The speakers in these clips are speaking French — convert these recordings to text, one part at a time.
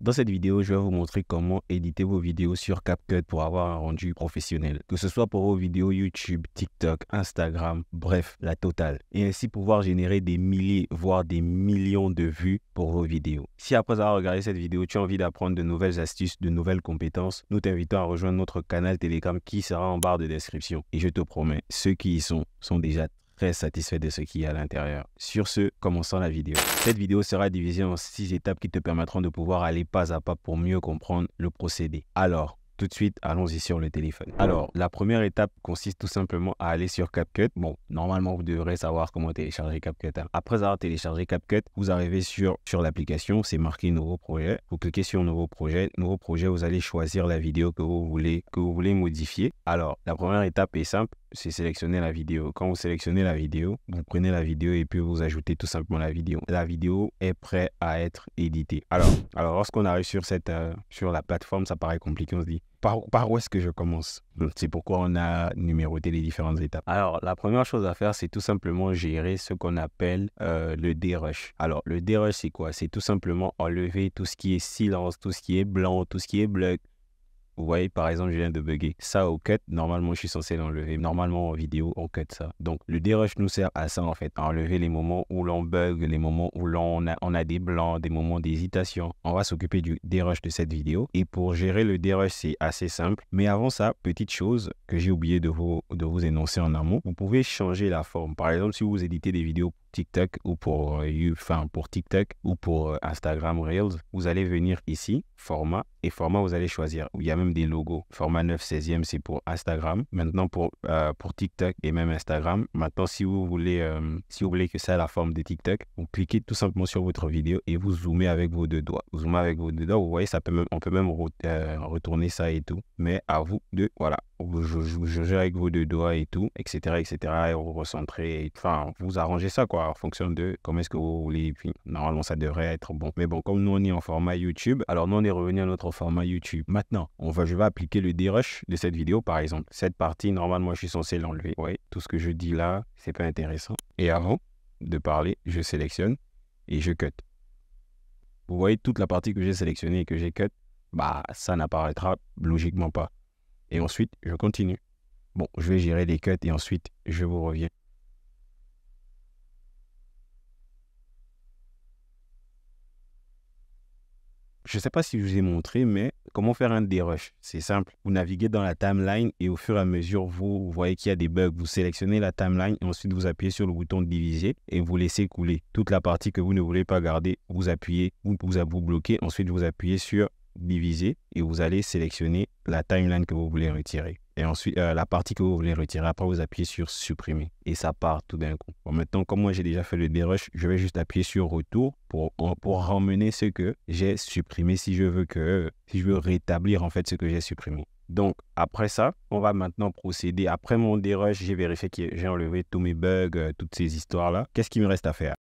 Dans cette vidéo, je vais vous montrer comment éditer vos vidéos sur CapCut pour avoir un rendu professionnel. Que ce soit pour vos vidéos YouTube, TikTok, Instagram, bref, la totale. Et ainsi pouvoir générer des milliers, voire des millions de vues pour vos vidéos. Si après avoir regardé cette vidéo, tu as envie d'apprendre de nouvelles astuces, de nouvelles compétences, nous t'invitons à rejoindre notre canal Telegram qui sera en barre de description. Et je te promets, ceux qui y sont déjà très satisfait de ce qu'il y a à l'intérieur. Sur ce, commençons la vidéo. Cette vidéo sera divisée en 6 étapes qui te permettront de pouvoir aller pas à pas pour mieux comprendre le procédé. Alors, tout de suite, allons-y sur le téléphone. Alors, la première étape consiste tout simplement à aller sur CapCut. Bon, normalement, vous devrez savoir comment télécharger CapCut. Après avoir téléchargé CapCut, vous arrivez sur l'application, c'est marqué Nouveau projet. Vous cliquez sur Nouveau projet. Nouveau projet, vous allez choisir la vidéo que vous voulez modifier. Alors, la première étape est simple, c'est sélectionner la vidéo. Quand vous sélectionnez la vidéo, vous prenez la vidéo et puis vous ajoutez tout simplement la vidéo. La vidéo est prête à être éditée. Alors lorsqu'on arrive sur la plateforme, ça paraît compliqué, on se dit par où est-ce que je commence? C'est pourquoi on a numéroté les différentes étapes. Alors, la première chose à faire, c'est tout simplement gérer ce qu'on appelle le dérush. Alors, le dérush, c'est quoi? C'est tout simplement enlever tout ce qui est silence, tout ce qui est blanc, tout ce qui est bleu. Vous voyez, par exemple, je viens de bugger. Ça, au cut, normalement, je suis censé l'enlever. Normalement, en vidéo, on cut ça. Donc, le dérush nous sert à ça, en fait, à enlever les moments où l'on bug, les moments où on a des blancs, des moments d'hésitation. On va s'occuper du dérush de cette vidéo. Et pour gérer le dérush, c'est assez simple. Mais avant ça, petite chose que j'ai oublié de vous énoncer en amont, vous pouvez changer la forme. Par exemple, si vous éditez des vidéos TikTok ou pour TikTok ou pour Instagram Reels, vous allez venir ici, format, et format vous allez choisir. Il y a même des logos. Format 9/16e, c'est pour Instagram. Maintenant pour TikTok et même Instagram. Maintenant, si vous voulez que ça ait la forme de TikTok, vous cliquez tout simplement sur votre vidéo et vous zoomez avec vos deux doigts. Vous zoomez avec vos deux doigts, vous voyez, on peut même retourner ça et tout. Mais à vous de, voilà. Vous jugez avec vos deux doigts et tout, etc., et vous recentrez, enfin, vous arrangez ça, quoi, en fonction de comment est-ce que vous voulez, et puis, normalement, ça devrait être bon. Mais bon, comme nous, on est en format YouTube, alors nous, on est revenu à notre format YouTube. Maintenant, je vais appliquer le dérush de cette vidéo, par exemple. Cette partie, normalement, je suis censé l'enlever. Ouais, tout ce que je dis là, c'est pas intéressant. Et avant de parler, je sélectionne et je cut. Vous voyez, toute la partie que j'ai sélectionnée et que j'ai cut, bah, ça n'apparaîtra logiquement pas. Et ensuite, je continue. Bon, je vais gérer les cuts et ensuite, je vous reviens. Je ne sais pas si je vous ai montré, mais comment faire un dérush? C'est simple. Vous naviguez dans la timeline et au fur et à mesure, vous voyez qu'il y a des bugs. Vous sélectionnez la timeline et ensuite vous appuyez sur le bouton diviser et vous laissez couler. Toute la partie que vous ne voulez pas garder, vous appuyez, vous bloquez. Ensuite, vous appuyez sur diviser et vous allez sélectionner la timeline que vous voulez retirer. Et ensuite, la partie que vous voulez retirer, après vous appuyez sur supprimer et ça part tout d'un coup. Bon, maintenant, comme moi j'ai déjà fait le dérush, je vais juste appuyer sur retour pour ramener ce que j'ai supprimé si je veux rétablir en fait ce que j'ai supprimé. Donc, après ça, on va maintenant procéder. Après mon dérush, j'ai vérifié que j'ai enlevé tous mes bugs, toutes ces histoires-là. Qu'est-ce qu'il me reste à faire?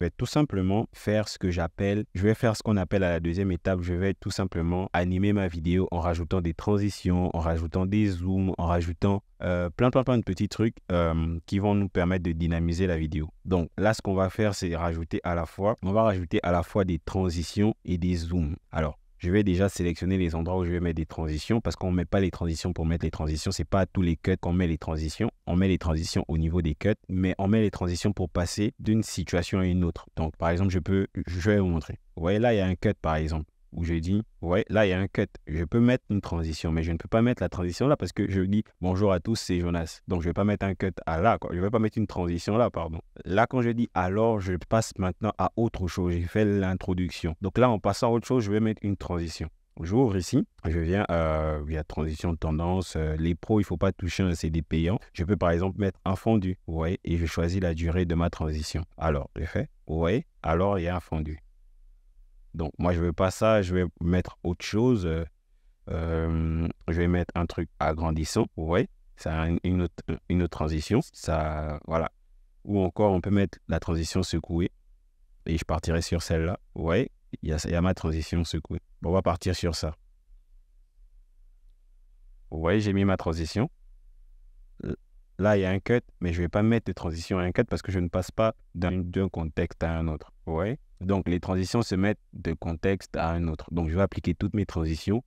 Je vais tout simplement faire je vais faire ce qu'on appelle à la deuxième étape, je vais tout simplement animer ma vidéo en rajoutant des transitions, en rajoutant des zooms, en rajoutant plein de petits trucs qui vont nous permettre de dynamiser la vidéo. Donc là, ce qu'on va faire, c'est rajouter à la fois des transitions et des zooms. Alors, je vais déjà sélectionner les endroits où je vais mettre des transitions parce qu'on ne met pas les transitions pour mettre les transitions. C'est pas à tous les cuts qu'on met les transitions. On met les transitions au niveau des cuts, mais on met les transitions pour passer d'une situation à une autre. Donc, par exemple, je vais vous montrer. Vous voyez, là, il y a un cut, par exemple, où je dis, ouais, là, il y a un cut. Je peux mettre une transition, mais je ne peux pas mettre la transition là parce que je dis, bonjour à tous, c'est Jonas. Donc, je ne vais pas mettre un cut à là, quoi. Je ne vais pas mettre une transition là, pardon. Là, quand je dis alors, je passe maintenant à autre chose. J'ai fait l'introduction. Donc là, en passant à autre chose, je vais mettre une transition. J'ouvre ici, je viens, il y a transition de tendance, les pros, il ne faut pas toucher, c'est des payants. Je peux par exemple mettre un fondu, vous voyez, et je choisis la durée de ma transition. Alors, je fais, vous voyez, alors il y a un fondu. Donc, moi, je ne veux pas ça, je vais mettre autre chose. Je vais mettre un truc agrandissant, vous voyez, ça a une autre transition. Ça, voilà. Ou encore, on peut mettre la transition secouée. Et je partirai sur celle-là, vous voyez, il y a ma transition secouée. Bon, on va partir sur ça. Vous voyez, j'ai mis ma transition. Là, il y a un cut, mais je ne vais pas mettre de transition à un cut parce que je ne passe pas d'un contexte à un autre. Ouais. Donc, les transitions se mettent de contexte à un autre. Donc, je vais appliquer toutes mes transitions.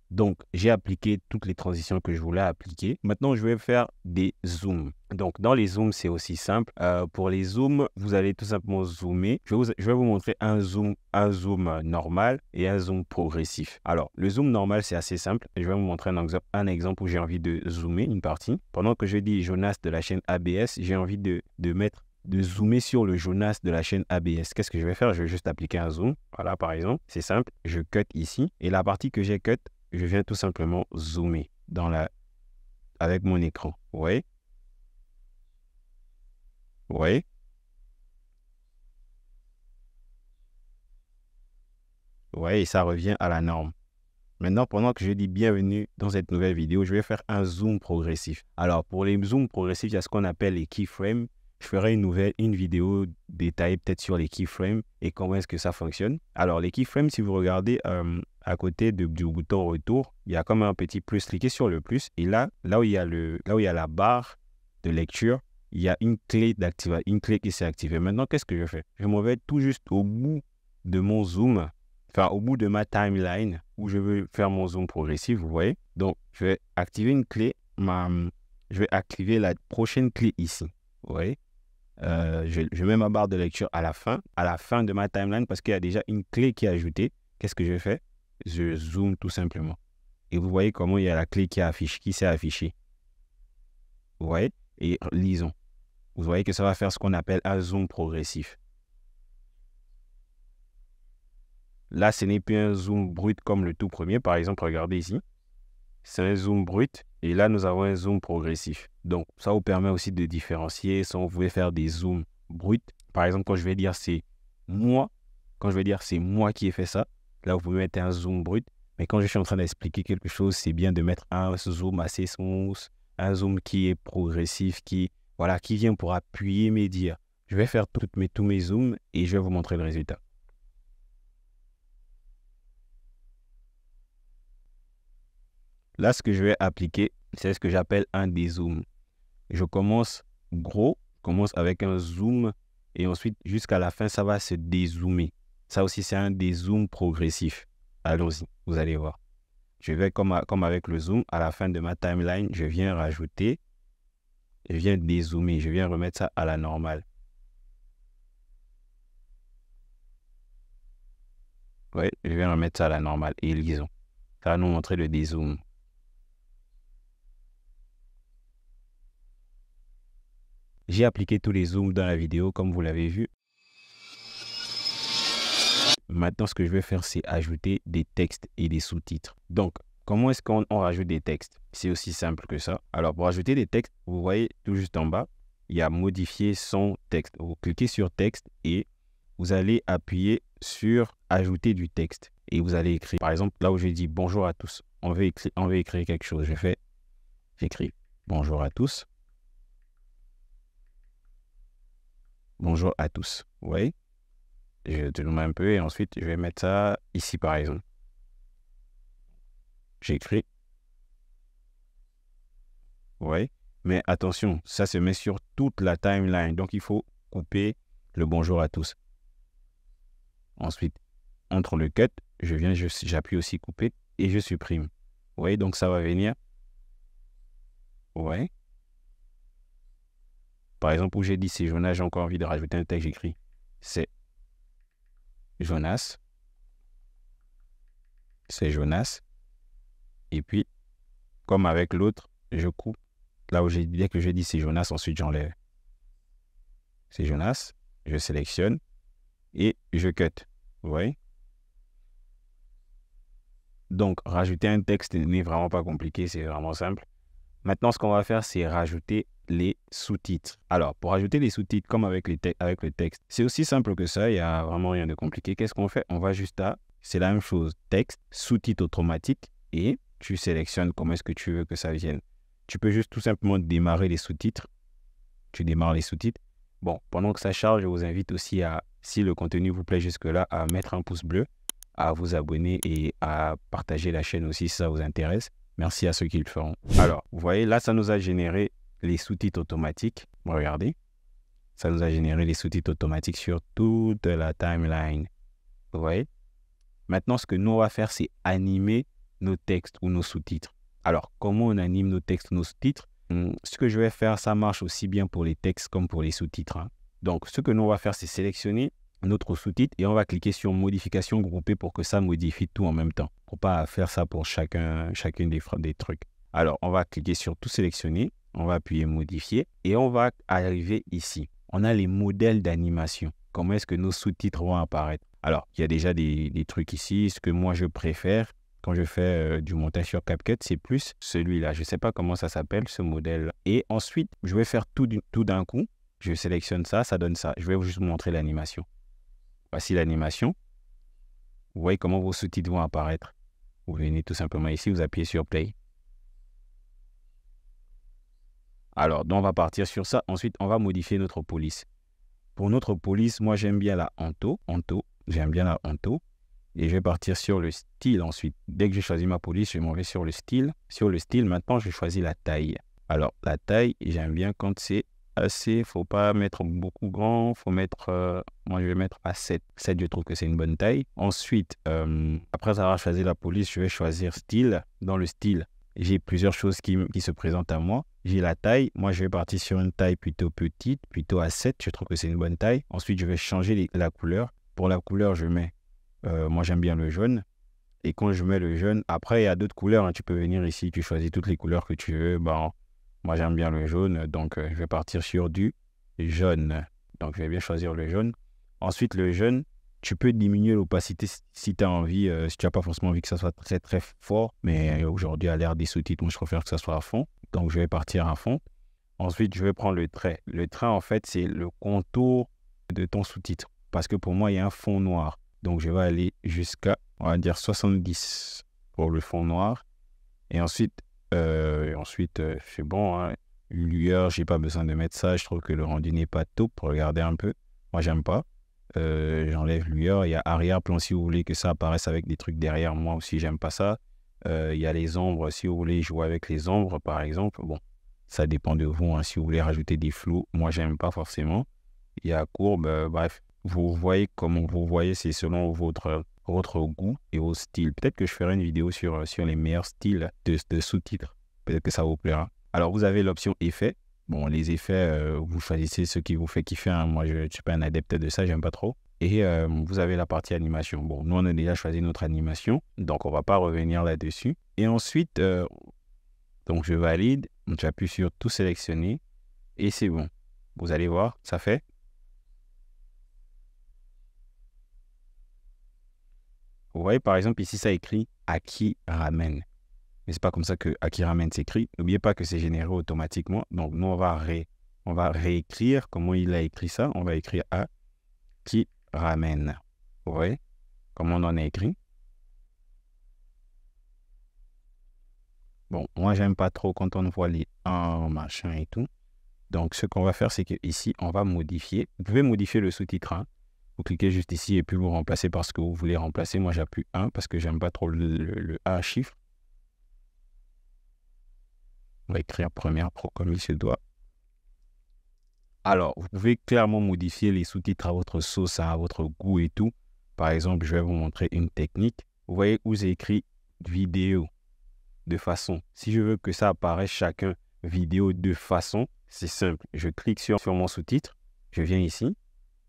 Donc, j'ai appliqué toutes les transitions que je voulais appliquer. Maintenant, je vais faire des zooms. Donc, dans les zooms, c'est aussi simple. Pour les zooms, vous allez tout simplement zoomer. Je vais vous montrer un zoom normal et un zoom progressif. Alors, le zoom normal, c'est assez simple. Je vais vous montrer un exemple où j'ai envie de zoomer une partie. Pendant que je dis Jonas de la chaîne ABS, j'ai envie de zoomer sur le Jonas de la chaîne ABS. Qu'est-ce que je vais faire? Je vais juste appliquer un zoom. Voilà, par exemple. C'est simple. Je cut ici. Et la partie que j'ai cut, je viens tout simplement zoomer avec mon écran. Vous voyez? Vous voyez? Vous voyez, et ça revient à la norme. Maintenant, pendant que je dis bienvenue dans cette nouvelle vidéo, je vais faire un zoom progressif. Alors, pour les zooms progressifs, il y a ce qu'on appelle les keyframes. Je ferai une vidéo détaillée peut-être sur les keyframes et comment est-ce que ça fonctionne. Alors, les keyframes, si vous regardez à côté du bouton retour, il y a comme un petit plus. Cliquez sur le plus et là où il y a la barre de lecture, il y a une clé qui s'est activée. Maintenant, qu'est-ce que je fais? Je m'en vais tout juste au bout de mon zoom, enfin au bout de ma timeline où je veux faire mon zoom progressif, vous voyez. Donc, je vais activer une clé, je vais activer la prochaine clé ici, vous voyez. Je mets ma barre de lecture à la fin de ma timeline parce qu'il y a déjà une clé qui est ajoutée. Qu'est-ce que je fais? Je zoome tout simplement. Et vous voyez comment il y a la clé qui s'est affichée. Vous voyez? Et lisons. Vous voyez que ça va faire ce qu'on appelle un zoom progressif. Là, ce n'est plus un zoom brut comme le tout premier. Par exemple, regardez ici. C'est un zoom brut. Et là, nous avons un zoom progressif. Donc, ça vous permet aussi de différencier. Si vous pouvez faire des zooms bruts. Par exemple, quand je vais dire c'est moi qui ai fait ça, là, vous pouvez mettre un zoom brut. Mais quand je suis en train d'expliquer quelque chose, c'est bien de mettre un zoom assez smooth, un zoom qui est progressif, qui vient pour appuyer mes dires. Je vais faire tous mes zooms et je vais vous montrer le résultat. Là, ce que je vais appliquer, c'est ce que j'appelle un dézoom. Je commence avec un zoom et ensuite, jusqu'à la fin, ça va se dézoomer. Ça aussi, c'est un dézoom progressif. Allons-y, vous allez voir. Je vais, comme avec le zoom, à la fin de ma timeline, je viens rajouter, je viens dézoomer, je viens remettre ça à la normale. Oui, je viens remettre ça à la normale et lisons. Ça va nous montrer le dézoom. J'ai appliqué tous les zooms dans la vidéo, comme vous l'avez vu. Maintenant, ce que je vais faire, c'est ajouter des textes et des sous-titres. Donc, comment est-ce qu'on rajoute des textes? C'est aussi simple que ça. Alors, pour ajouter des textes, vous voyez tout juste en bas, il y a modifier son texte. Vous cliquez sur texte et vous allez appuyer sur ajouter du texte. Et vous allez écrire, par exemple, là où je dis bonjour à tous. On veut écrire quelque chose. J'écris bonjour à tous. Bonjour à tous. Vous voyez? Je zoome un peu et ensuite, je vais mettre ça ici, par exemple. J'écris. Vous voyez? Mais attention, ça se met sur toute la timeline. Donc, il faut couper le bonjour à tous. Ensuite, entre le cut, j'appuie aussi couper et je supprime. Vous voyez? Donc, ça va venir. Vous voyez? Par exemple, où j'ai dit c'est Jonas, j'ai encore envie de rajouter un texte, j'écris c'est Jonas. C'est Jonas. Et puis, comme avec l'autre, je coupe. Là où dès que je dis c'est Jonas, ensuite j'enlève. C'est Jonas. Je sélectionne et je cut. Vous voyez? Donc, rajouter un texte n'est vraiment pas compliqué, c'est vraiment simple. Maintenant, ce qu'on va faire, c'est rajouter les sous-titres. Alors, pour rajouter les sous-titres, comme avec le texte, c'est aussi simple que ça, il n'y a vraiment rien de compliqué. Qu'est-ce qu'on fait? On va juste c'est la même chose, texte, sous-titres automatiques, et tu sélectionnes comment est-ce que tu veux que ça vienne. Tu peux juste tout simplement démarrer les sous-titres. Tu démarres les sous-titres. Bon, pendant que ça charge, je vous invite aussi si le contenu vous plaît jusque-là, à mettre un pouce bleu, à vous abonner et à partager la chaîne aussi si ça vous intéresse. Merci à ceux qui le feront. Alors, vous voyez, là, ça nous a généré les sous-titres automatiques. Regardez, ça nous a généré les sous-titres automatiques sur toute la timeline. Vous voyez? Maintenant, ce que nous, on va faire, c'est animer nos textes ou nos sous-titres. Alors, comment on anime nos textes ou nos sous-titres? Ce que je vais faire, ça marche aussi bien pour les textes comme pour les sous-titres. Donc, ce que nous, on va faire, c'est sélectionner notre sous-titre et on va cliquer sur modification groupée pour que ça modifie tout en même temps. Pour pas faire ça pour chacune des trucs. Alors, on va cliquer sur tout sélectionner, on va appuyer modifier et on va arriver ici. On a les modèles d'animation. Comment est-ce que nos sous-titres vont apparaître? Alors, il y a déjà des trucs ici. Ce que moi, je préfère quand je fais du montage sur CapCut, c'est plus celui-là. Je ne sais pas comment ça s'appelle, ce modèle. Et ensuite, je vais faire tout d'un coup. Je sélectionne ça, ça donne ça. Je vais juste vous montrer l'animation. Voici l'animation. Vous voyez comment vos sous-titres vont apparaître. Vous venez tout simplement ici, vous appuyez sur Play. Alors, donc on va partir sur ça. Ensuite, on va modifier notre police. Pour notre police, moi, j'aime bien la Anto. J'aime bien la Anto. Et je vais partir sur le style ensuite. Dès que j'ai choisi ma police, je m'en vais sur le style. Sur le style, maintenant, je choisis la taille. Alors, la taille, j'aime bien quand c'est assez. Il ne faut pas mettre beaucoup grand. Il faut mettre, moi, je vais mettre à 7. 7, je trouve que c'est une bonne taille. Ensuite, après avoir choisi la police, je vais choisir style. Dans le style, j'ai plusieurs choses qui se présentent à moi. J'ai la taille. Moi, je vais partir sur une taille plutôt petite, plutôt à 7. Je trouve que c'est une bonne taille. Ensuite, je vais changer la couleur. Pour la couleur, je mets, moi, j'aime bien le jaune. Et quand je mets le jaune, après, il y a d'autres couleurs. Tu peux venir ici, tu choisis toutes les couleurs que tu veux. Moi, j'aime bien le jaune. Donc, je vais partir sur du jaune. Donc, je vais bien choisir le jaune. Ensuite, le jaune, tu peux diminuer l'opacité si tu as envie, si tu n'as pas forcément envie que ça soit très, très fort. Mais aujourd'hui, à l'ère des sous-titres, moi, je préfère que ça soit à fond. Donc, je vais partir à fond. Ensuite, je vais prendre le trait. Le trait, en fait, c'est le contour de ton sous-titre. Parce que pour moi, il y a un fond noir. Donc, je vais aller jusqu'à, on va dire, 70 pour le fond noir. Et ensuite, c'est bon. Hein. Lueur, je n'ai pas besoin de mettre ça. Je trouve que le rendu n'est pas top. Regardez un peu. Moi, j'aime pas. J'enlève lueur. Il y a arrière-plan si vous voulez que ça apparaisse avec des trucs derrière. Moi aussi, j'aime pas ça. Il y a les ombres. Si vous voulez jouer avec les ombres, par exemple. Bon, ça dépend de vous. Hein. Si vous voulez rajouter des flous, moi, j'aime pas forcément. Il y a courbe. Bref, vous voyez comment vous voyez. C'est selon votre goût et vos styles. Peut-être que je ferai une vidéo sur les meilleurs styles de sous-titres. Peut-être que ça vous plaira. Alors, vous avez l'option effet. Bon, les effets, vous choisissez ce qui vous fait kiffer. Hein. Moi, je ne suis pas un adepte de ça, j'aime pas trop. Et vous avez la partie animation. Bon, nous, on a déjà choisi notre animation, donc on ne va pas revenir là-dessus. Et ensuite, donc je valide, j'appuie sur tout sélectionner et c'est bon. Vous allez voir, ça fait. Vous voyez, par exemple, ici, ça écrit Aki Ramen. Mais ce n'est pas comme ça que Aki Ramen s'écrit. N'oubliez pas que c'est généré automatiquement. Donc, nous, on va réécrire comment il a écrit ça. On va écrire Aki Ramen. Vous voyez comment on en a écrit. Bon, moi, j'aime pas trop quand on voit les machin et tout. Donc, ce qu'on va faire, c'est qu'ici, on va modifier. Vous pouvez modifier le sous-titre. Hein. Vous cliquez juste ici et puis vous remplacez par ce que vous voulez remplacer. Moi, j'appuie 1 parce que j'aime pas trop le A chiffre. On va écrire première pro comme il se doit. Alors, vous pouvez clairement modifier les sous-titres à votre sauce, à votre goût et tout. Par exemple, je vais vous montrer une technique. Vous voyez où j'ai écrit vidéo de façon. Si je veux que ça apparaisse chacun vidéo de façon, c'est simple. Je clique sur mon sous-titre. Je viens ici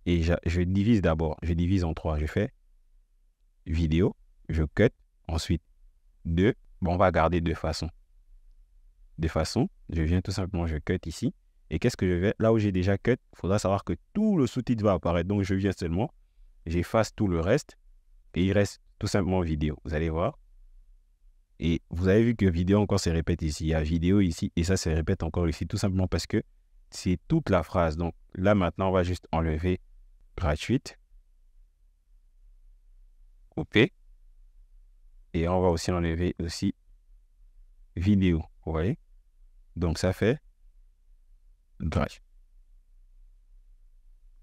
et je divise d'abord. Je divise en 3. Je fais vidéo, je cut. Ensuite, 2. Bon, on va garder de façon. De façon, je viens tout simplement, je cut ici. Et qu'est-ce que je vais? Là où j'ai déjà cut, il faudra savoir que tout le sous-titre va apparaître. Donc, je viens seulement, j'efface tout le reste et il reste tout simplement vidéo. Vous allez voir. Et vous avez vu que vidéo encore se répète ici. Il y a vidéo ici et ça se répète encore ici. Tout simplement parce que c'est toute la phrase. Donc, là, maintenant, on va juste enlever gratuite. Couper. Et on va aussi enlever aussi vidéo. Vous voyez? Donc, ça fait gratuit.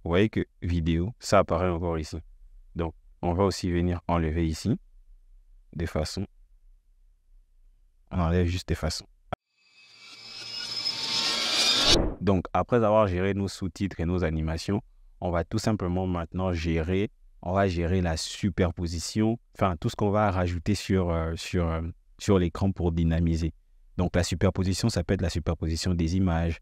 Vous voyez que vidéo, ça apparaît encore ici. Donc, on va aussi venir enlever ici de façon. On enlève juste de façon. Donc, après avoir géré nos sous-titres et nos animations, on va tout simplement maintenant gérer la superposition, enfin, tout ce qu'on va rajouter sur l'écran pour dynamiser. Donc, la superposition, ça peut être la superposition des images,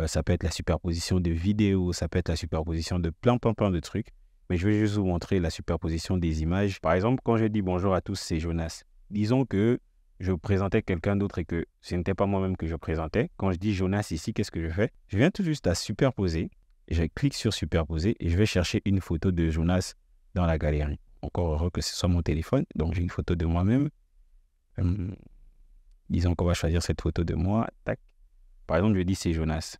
ça peut être la superposition de vidéos, ça peut être la superposition de plein de trucs. Mais je vais juste vous montrer la superposition des images. Par exemple, quand je dis bonjour à tous, c'est Jonas. Disons que je présentais quelqu'un d'autre et que ce n'était pas moi-même que je présentais. Quand je dis Jonas ici, qu'est-ce que je fais? Je viens tout juste à superposer. Je clique sur superposer et je vais chercher une photo de Jonas dans la galerie. Encore heureux que ce soit mon téléphone. Donc, j'ai une photo de moi-même. Disons qu'on va choisir cette photo de moi. Tac. Par exemple, je dis c'est Jonas.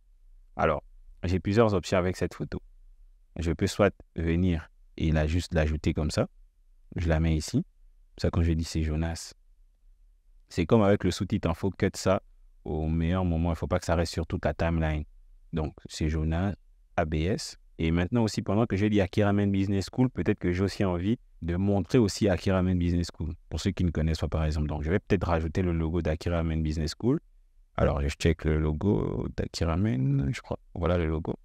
Alors, j'ai plusieurs options avec cette photo. Je peux soit venir et juste l'ajouter comme ça. Je la mets ici. Ça, quand je dis c'est Jonas. C'est comme avec le sous-titre, il faut cut ça au meilleur moment. Il ne faut pas que ça reste sur toute la timeline. Donc, c'est Jonas, ABS. Et maintenant aussi, pendant que j'ai dit Akiramen Business School, peut-être que j'ai aussi envie de montrer aussi Akiramen Business School. Pour ceux qui ne connaissent pas, par exemple. Donc, je vais peut-être rajouter le logo d'Akiramen Business School. Alors, je check le logo d'Akiramen, je crois. Voilà le logo.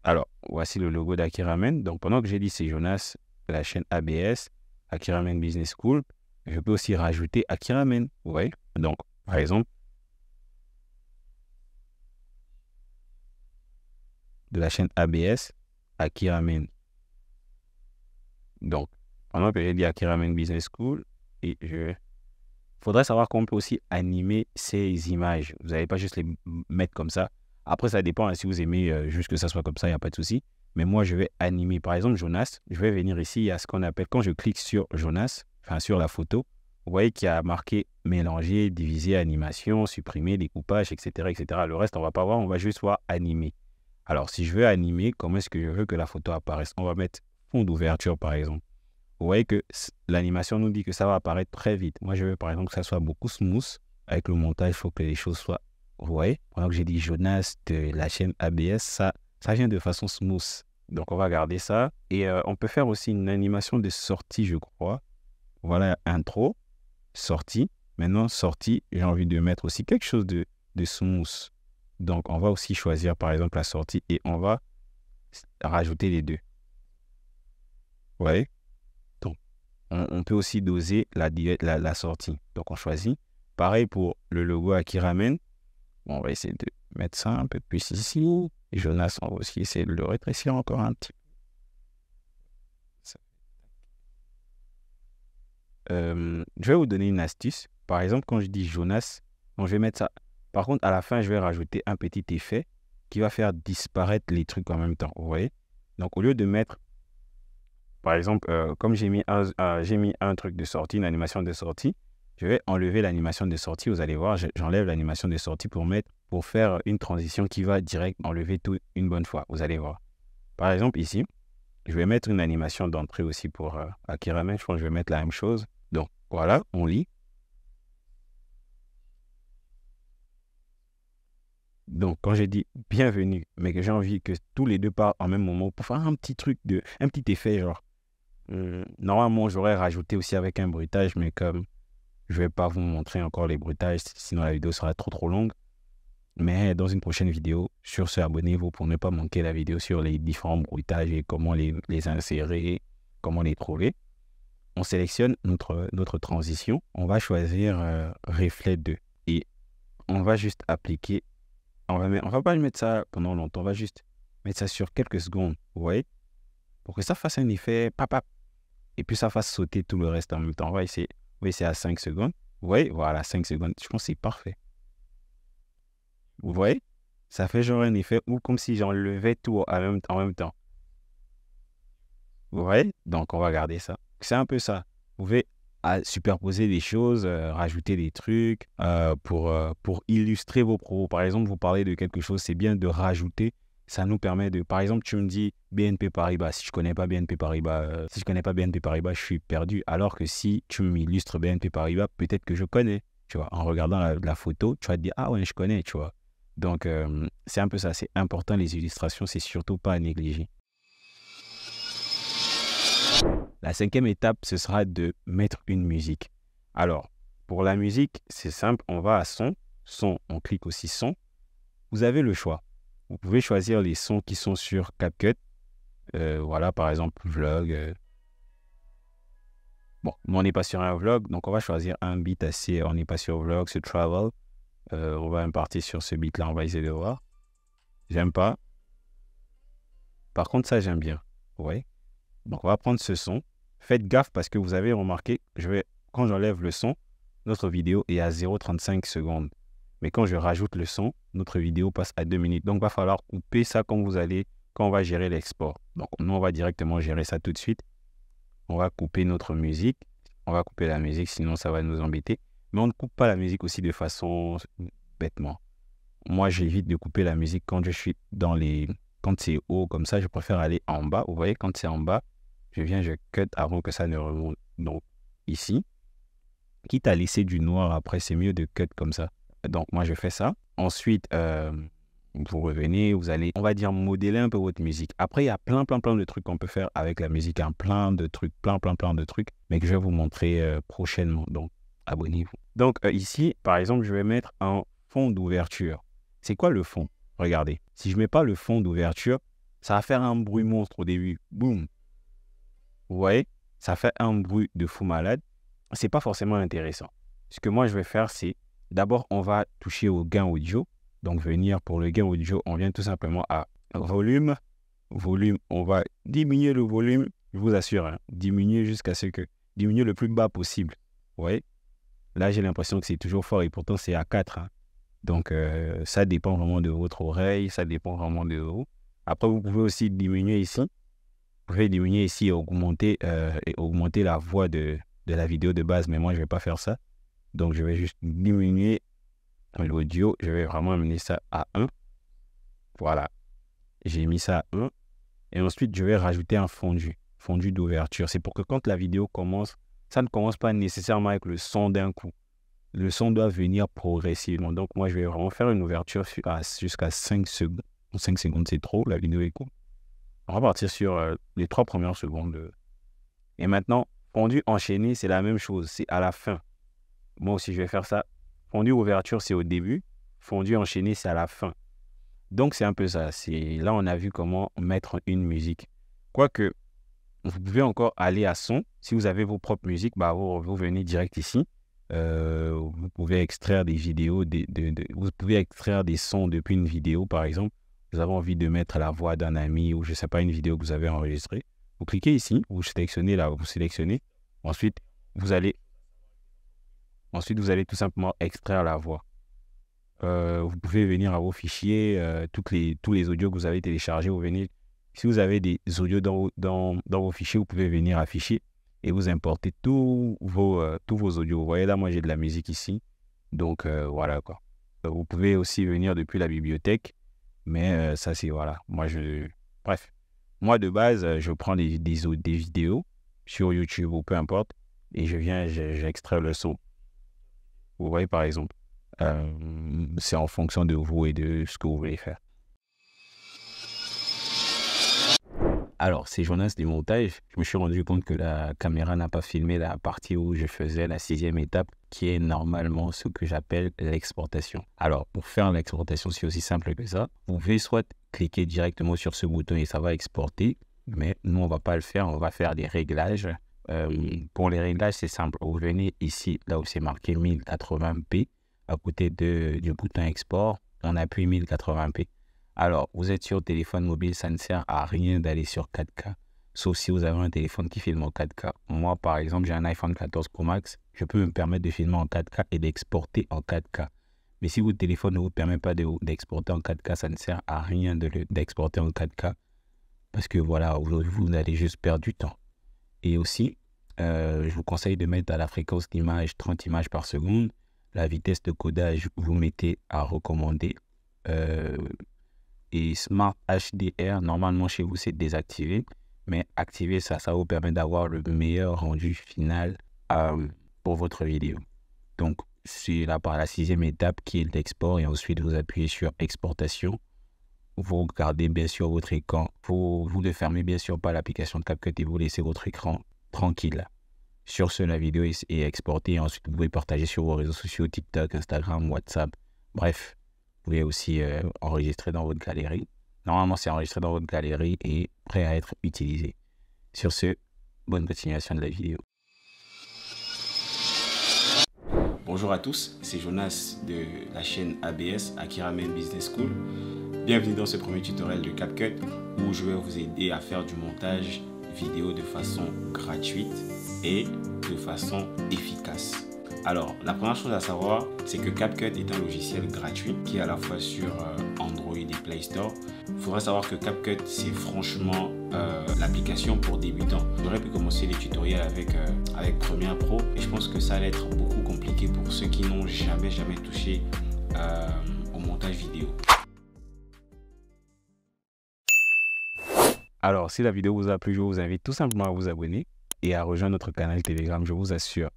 Alors, voici le logo d'Akiramen. Donc, pendant que j'ai dit c'est Jonas, la chaîne ABS, Akiramen Business School, je peux aussi rajouter Akiramen. Vous voyez? Donc, par exemple, de la chaîne ABS, Akiramen. Donc, pendant que j'ai dit Akiramen Business School, faudrait savoir qu'on peut aussi animer ces images. Vous n'allez pas juste les mettre comme ça. Après, ça dépend. Hein, si vous aimez juste que ça soit comme ça, il n'y a pas de souci. Mais moi, je vais animer. Par exemple, Jonas, je vais venir ici. Il y a ce qu'on appelle, quand je clique sur Jonas, enfin sur la photo, vous voyez qu'il y a marqué mélanger, diviser, animation, supprimer, découpage, etc., etc. Le reste, on ne va pas voir. On va juste voir animer. Alors, si je veux animer, comment est-ce que je veux que la photo apparaisse? On va mettre fond d'ouverture, par exemple. Vous voyez que l'animation nous dit que ça va apparaître très vite. Moi, je veux par exemple que ça soit beaucoup smooth. Avec le montage, il faut que les choses soient... Vous voyez, pendant que j'ai dit Jonas de la chaîne ABS, ça vient de façon smooth. Donc, on va garder ça. Et on peut faire aussi une animation de sortie, je crois. Voilà, intro, sortie. Maintenant, sortie, j'ai envie de mettre aussi quelque chose de smooth. Donc, on va aussi choisir par exemple la sortie et on va rajouter les deux. Vous voyez? On peut aussi doser la sortie. Donc, on choisit. Pareil pour le logo Akiramen. Bon, on va essayer de mettre ça un peu plus ici. Et Jonas, on va aussi essayer de le rétrécir encore un petit peu. Je vais vous donner une astuce. Par exemple, quand je dis Jonas, je vais mettre ça. Par contre, à la fin, je vais rajouter un petit effet qui va faire disparaître les trucs en même temps. Vous voyez? Donc, au lieu de mettre... Par exemple, comme j'ai mis un truc de sortie, une animation de sortie, je vais enlever l'animation de sortie. Vous allez voir, j'enlève l'animation de sortie pour faire une transition qui va direct enlever tout une bonne fois. Vous allez voir. Par exemple, ici, je vais mettre une animation d'entrée aussi pour Akiramen. Je pense que je vais mettre la même chose. Donc, voilà, on lit. Donc, quand j'ai dit bienvenue, mais que j'ai envie que tous les deux parlent en même moment pour faire un petit truc, un petit effet, genre. Normalement, j'aurais rajouté aussi avec un bruitage, mais comme je ne vais pas vous montrer encore les bruitages, sinon la vidéo sera trop longue. Mais dans une prochaine vidéo, sur ce, abonnez-vous pour ne pas manquer la vidéo sur les différents bruitages et comment les insérer, comment les trouver. On sélectionne notre transition. On va choisir Reflet 2 et on va juste appliquer. On va pas mettre ça pendant longtemps, on va juste mettre ça sur quelques secondes, vous voyez, pour que ça fasse un effet papap. Et puis ça fasse sauter tout le reste en même temps. On va essayer à 5 secondes. Vous voyez, voilà, 5 secondes. Je pense que c'est parfait. Vous voyez, ça fait genre un effet ou comme si j'enlevais tout en même temps. Vous voyez, donc on va garder ça. C'est un peu ça. Vous pouvez superposer des choses, rajouter des trucs pour illustrer vos propos. Par exemple, vous parlez de quelque chose, c'est bien de rajouter. Ça nous permet de... Par exemple, tu me dis BNP Paribas. Si je connais pas BNP Paribas, je suis perdu. Alors que si tu m'illustres BNP Paribas, peut-être que je connais. Tu vois, en regardant la photo, tu vas te dire, ah ouais, je connais, tu vois. Donc, c'est un peu ça. C'est important, les illustrations. C'est surtout pas à négliger. La 5e étape, ce sera de mettre une musique. Alors, pour la musique, c'est simple. On va à son. Son, on clique aussi son. Vous avez le choix. Vous pouvez choisir les sons qui sont sur CapCut. Voilà, par exemple, vlog. Bon, nous, on n'est pas sur un vlog, donc on va choisir un beat assez... On n'est pas sur vlog, c'est travel. On va partir sur ce beat-là, on va essayer de voir. J'aime pas. Par contre, ça, j'aime bien. Ouais. Donc, on va prendre ce son. Faites gaffe parce que vous avez remarqué, quand j'enlève le son, notre vidéo est à 0,35 secondes. Mais quand je rajoute le son, notre vidéo passe à 2 minutes. Donc, il va falloir couper ça quand on va gérer l'export. Donc, nous, on va directement gérer ça tout de suite. On va couper notre musique. On va couper la musique, sinon ça va nous embêter. Mais on ne coupe pas la musique aussi de façon bêtement. Moi, j'évite de couper la musique quand je suis quand c'est haut comme ça. Je préfère aller en bas. Vous voyez, quand c'est en bas, je cut avant que ça ne remonte. Donc, ici, quitte à laisser du noir après, c'est mieux de cut comme ça. Donc, moi, je fais ça. Ensuite, vous revenez, vous allez, on va dire, modeler un peu votre musique. Après, il y a plein de trucs qu'on peut faire avec la musique. Hein, plein de trucs, plein de trucs, mais que je vais vous montrer prochainement. Donc, abonnez-vous. Donc, ici, par exemple, je vais mettre un fond d'ouverture. C'est quoi le fond? Regardez. Si je ne mets pas le fond d'ouverture, ça va faire un bruit monstre au début. Boum. Vous voyez? Ça fait un bruit de fou malade. C'est pas forcément intéressant. Ce que moi, je vais faire, c'est d'abord, on va toucher au gain audio. Donc, venir pour le gain audio, on vient tout simplement à volume. Volume, on va diminuer le volume, je vous assure, hein, diminuer le plus bas possible. Vous voyez? Là, j'ai l'impression que c'est toujours fort et pourtant, c'est à 4. Hein. Donc, ça dépend vraiment de votre oreille, ça dépend vraiment de vous. Après, vous pouvez aussi diminuer ici. Vous pouvez diminuer ici et augmenter la voix de la vidéo de base, mais moi, je ne vais pas faire ça. Donc, je vais juste diminuer l'audio. Je vais vraiment amener ça à 1. Voilà. J'ai mis ça à 1. Et ensuite, je vais rajouter un fondu d'ouverture. C'est pour que quand la vidéo commence, ça ne commence pas nécessairement avec le son d'un coup. Le son doit venir progressivement. Donc, moi, je vais vraiment faire une ouverture jusqu'à 5 secondes. 5 secondes, c'est trop. La vidéo est courte. On va partir sur les 3 premières secondes. Et maintenant, fondu enchaîné, c'est la même chose. C'est à la fin. Moi aussi, je vais faire ça. Fondu ouverture, c'est au début. Fondu enchaîné, c'est à la fin. Donc, c'est un peu ça. Là, on a vu comment mettre une musique. Quoique, vous pouvez encore aller à son. Si vous avez vos propres musiques, vous venez direct ici. Vous pouvez extraire des vidéos, vous pouvez extraire des sons depuis une vidéo, par exemple. Vous avez envie de mettre la voix d'un ami ou je ne sais pas, une vidéo que vous avez enregistrée. Vous cliquez ici, vous sélectionnez là, vous sélectionnez. Ensuite, vous allez tout simplement extraire la voix. Vous pouvez venir à vos fichiers, tous les audios que vous avez téléchargés. Si vous avez des audios dans vos fichiers, vous pouvez venir à fichier et vous importez tous vos audios. Vous voyez là, moi j'ai de la musique ici. Donc voilà quoi. Vous pouvez aussi venir depuis la bibliothèque. Mais ça c'est voilà. Bref. Moi de base, je prends des vidéos sur YouTube ou peu importe. Et j'extrais le son. Vous voyez par exemple. C'est en fonction de vous et de ce que vous voulez faire. Alors, c'est Jonas du montage. Je me suis rendu compte que la caméra n'a pas filmé la partie où je faisais la 6e étape, qui est normalement ce que j'appelle l'exportation. Alors, pour faire l'exportation, c'est aussi simple que ça. Vous pouvez soit cliquer directement sur ce bouton et ça va exporter, mais nous, on ne va pas le faire. On va faire des réglages. Pour les réglages, c'est simple. Vous venez ici, là où c'est marqué 1080p, à côté du bouton export, on appuie 1080p. Alors, vous êtes sur téléphone mobile, ça ne sert à rien d'aller sur 4K, sauf si vous avez un téléphone qui filme en 4K. Moi, par exemple, j'ai un iPhone 14 Pro Max, je peux me permettre de filmer en 4K et d'exporter en 4K. Mais si votre téléphone ne vous permet pas d'exporter en 4K, ça ne sert à rien d'exporter en 4K, parce que voilà, vous allez juste perdre du temps. Et aussi, je vous conseille de mettre à la fréquence d'image 30 images par seconde. La vitesse de codage, vous mettez à recommander. Et Smart HDR, normalement chez vous, c'est désactivé. Mais activer ça, ça vous permet d'avoir le meilleur rendu final pour votre vidéo. Donc, c'est là par la 6e étape qui est l'export. Et ensuite, vous appuyez sur exportation. Vous regardez bien sûr votre écran. Vous ne fermez bien sûr pas l'application de CapCut et vous laissez votre écran tranquille. Sur ce, la vidéo est exportée et ensuite vous pouvez partager sur vos réseaux sociaux, TikTok, Instagram, WhatsApp. Bref, pouvez aussi enregistrer dans votre galerie. Normalement, c'est enregistré dans votre galerie et prêt à être utilisé. Sur ce, bonne continuation de la vidéo. Bonjour à tous, c'est Jonas de la chaîne ABS, Akiramen Business School. Bienvenue dans ce premier tutoriel de CapCut où je vais vous aider à faire du montage vidéo de façon gratuite et de façon efficace. Alors, la première chose à savoir, c'est que CapCut est un logiciel gratuit qui est à la fois sur Android et Play Store. Il faudra savoir que CapCut, c'est franchement l'application pour débutants. J'aurais pu commencer les tutoriels avec Premiere Pro et je pense que ça allait être beaucoup compliqué pour ceux qui n'ont jamais touché au montage vidéo. Alors, si la vidéo vous a plu, je vous invite tout simplement à vous abonner et à rejoindre notre canal Telegram. Je vous assure,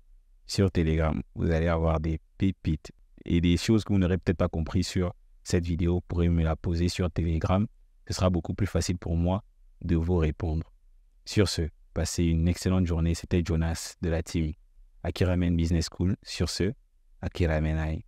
sur Telegram, vous allez avoir des pépites et des choses que vous n'aurez peut-être pas compris sur cette vidéo. Vous pourrez me la poser sur Telegram. Ce sera beaucoup plus facile pour moi de vous répondre. Sur ce, passez une excellente journée. C'était Jonas de la team Akiramen Business School. Sur ce, Akiramenai.